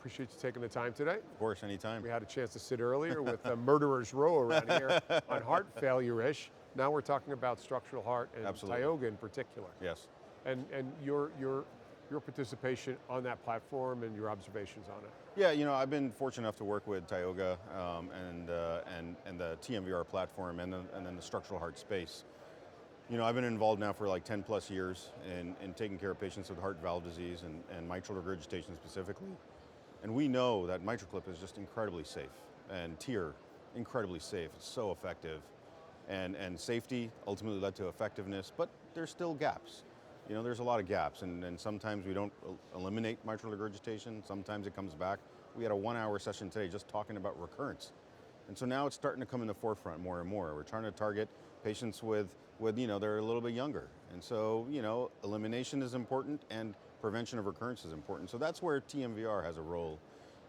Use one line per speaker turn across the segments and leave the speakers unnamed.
appreciate you taking the time today.
Of course, anytime.
We had a chance to sit earlier with a murderer's row around here on heart failure-ish. Now we're talking about structural heart and
Absolutely.
Tioga in particular.
Yes.
And your participation on that platform and your observations on it.
Yeah, I've been fortunate enough to work with Tioga and the TMVR platform and then the structural heart space. I've been involved now for like 10 plus years in taking care of patients with heart valve disease and mitral regurgitation specifically. And we know that MitraClip is just incredibly safe, and TEER, incredibly safe. It's so effective. And safety ultimately led to effectiveness, but there's still gaps. There's a lot of gaps, and sometimes we don't eliminate mitral regurgitation. Sometimes it comes back. We had a 1-hour session today just talking about recurrence. And so now it's starting to come in the forefront more and more. We're trying to target patients with they're a little bit younger. And so, elimination is important and prevention of recurrence is important. So that's where TMVR has a role.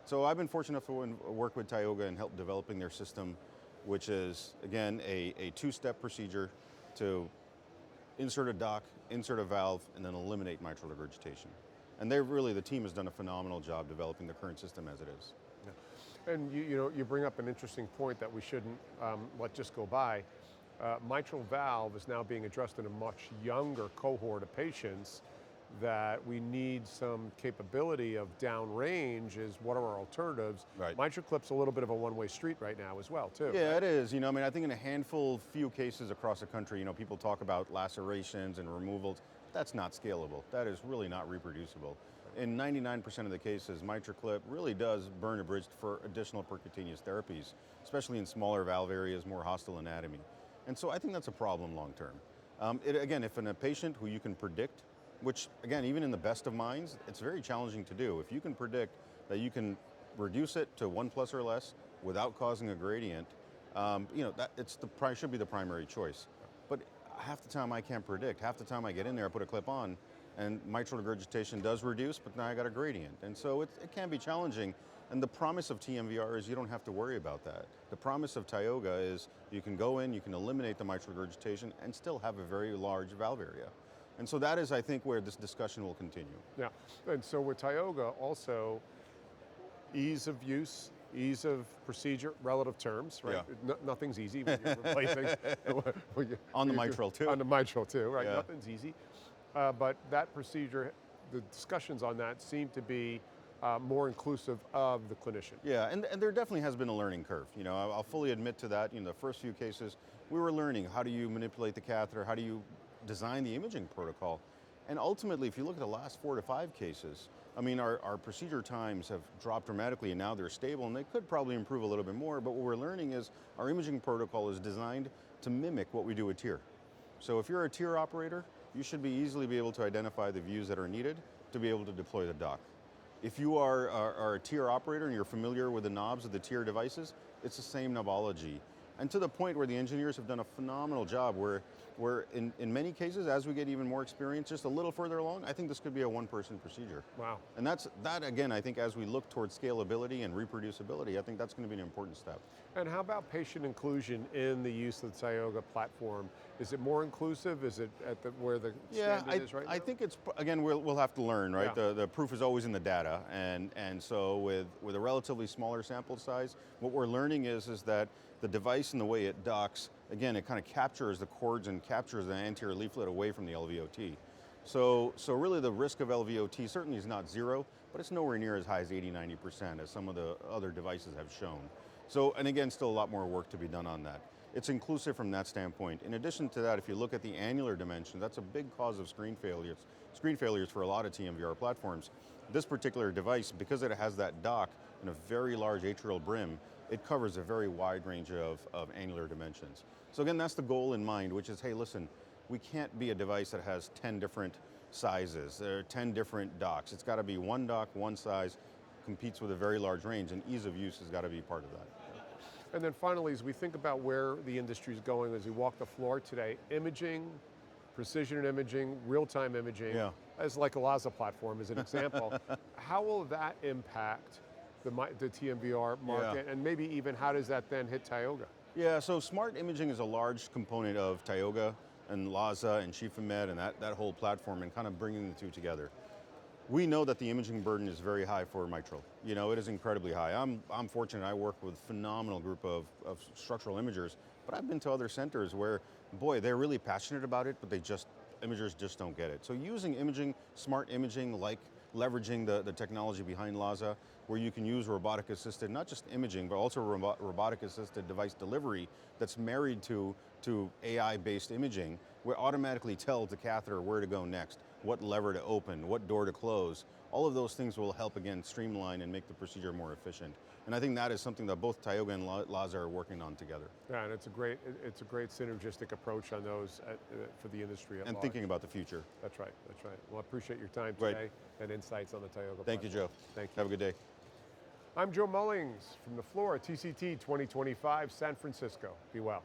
So I've been fortunate enough to work with Tioga and help developing their system, which is, again, a two-step procedure to insert a dock, insert a valve, and then eliminate mitral regurgitation. And the team has done a phenomenal job developing the current system as it is.
Yeah. And you bring up an interesting point that we shouldn't let just go by. Mitral valve is now being addressed in a much younger cohort of patients that we need some capability of downrange is what are our alternatives.
Right.
MitraClip's a little bit of a one-way street right now as well, too.
Yeah, it is. I think in a few cases across the country, people talk about lacerations and removals. That's not scalable. That is really not reproducible. In 99% of the cases, MitraClip really does burn a bridge for additional percutaneous therapies, especially in smaller valve areas, more hostile anatomy. And so I think that's a problem long term. Again, if in a patient who you can predict, which again, even in the best of minds, it's very challenging to do. If you can predict that you can reduce it to 1+ or less without causing a gradient, that should be the primary choice. But half the time I can't predict. Half the time I get in there, I put a clip on, and mitral regurgitation does reduce, but now I got a gradient. And so it can be challenging. And the promise of TMVR is you don't have to worry about that. The promise of Tioga is you can go in, you can eliminate the mitral regurgitation and still have a very large valve area. And so that is, I think, where this discussion will continue.
Yeah, and so with Tioga also, ease of use, ease of procedure, relative terms, right?
Yeah.
Nothing's easy when you're replacing.
On the mitral too.
On the mitral too, right?
Yeah.
Nothing's easy. But that procedure, the discussions on that seem to be more inclusive of the clinician.
Yeah, and there definitely has been a learning curve. I'll fully admit to that. The first few cases, we were learning how do you manipulate the catheter, how do you design the imaging protocol. And ultimately, if you look at the last 4 to 5 cases, our procedure times have dropped dramatically and now they're stable and they could probably improve a little bit more, but what we're learning is our imaging protocol is designed to mimic what we do with TEER. So if you're a TEER operator, you should easily be able to identify the views that are needed to be able to deploy the dock. If you are a TEER operator and you're familiar with the knobs of the TEER devices, it's the same knobology. And to the point where the engineers have done a phenomenal job where in many cases, as we get even more experience, just a little further along, I think this could be a one-person procedure.
Wow.
And that again, I think as we look towards scalability and reproducibility, I think that's going to be an important step.
And how about patient inclusion in the use of the Tioga platform? Is it more inclusive? Is it at where the standard is right now?
I think it's, again, we'll have to learn, right?
Yeah.
The proof is always in the data. And so with a relatively smaller sample size, what we're learning is that the device and the way it docks, again, it kind of captures the cords and captures the anterior leaflet away from the LVOT. So really the risk of LVOT certainly is not zero, but it's nowhere near as high as 80–90% as some of the other devices have shown. So, and again, still a lot more work to be done on that. It's inclusive from that standpoint. In addition to that, if you look at the annular dimension, that's a big cause of screen failures for a lot of TMVR platforms. This particular device, because it has that dock and a very large atrial brim, it covers a very wide range of annular dimensions. So again, that's the goal in mind, which is, hey, listen, we can't be a device that has 10 different sizes. There are 10 different docks. It's got to be one dock, one size, competes with a very large range, and ease of use has got to be part of that.
And then finally, as we think about where the industry is going, as we walk the floor today, imaging, precision imaging, real-time imaging, as like a LASA platform as an example, how will that impact the TMVR market, and maybe even how does that then hit Tioga?
Yeah, so smart imaging is a large component of Tioga and LASA and ShifaMed and that whole platform and kind of bringing the two together. We know that the imaging burden is very high for mitral. You know, it is incredibly high. I'm fortunate, I work with a phenomenal group of structural imagers, but I've been to other centers where, boy, they're really passionate about it, but imagers just don't get it. So using imaging, smart imaging, like leveraging the technology behind LASA, where you can use robotic assisted, not just imaging, but also robotic assisted device delivery that's married to AI-based imaging, will automatically tell the catheter where to go next, what lever to open, what door to close. All of those things will help, again, streamline and make the procedure more efficient. And I think that is something that both Tioga and LASA are working on together.
Yeah, and it's a great synergistic approach on those for the industry at
And
large.
thinking about the future.
That's right, that's right. Well, I appreciate your time
Great.
today and insights on the Tioga
Thank you,
platform.
Joe.
Thank you.
Have a good day.
I'm Joe Mullings from the floor at TCT 2025 San Francisco. Be well.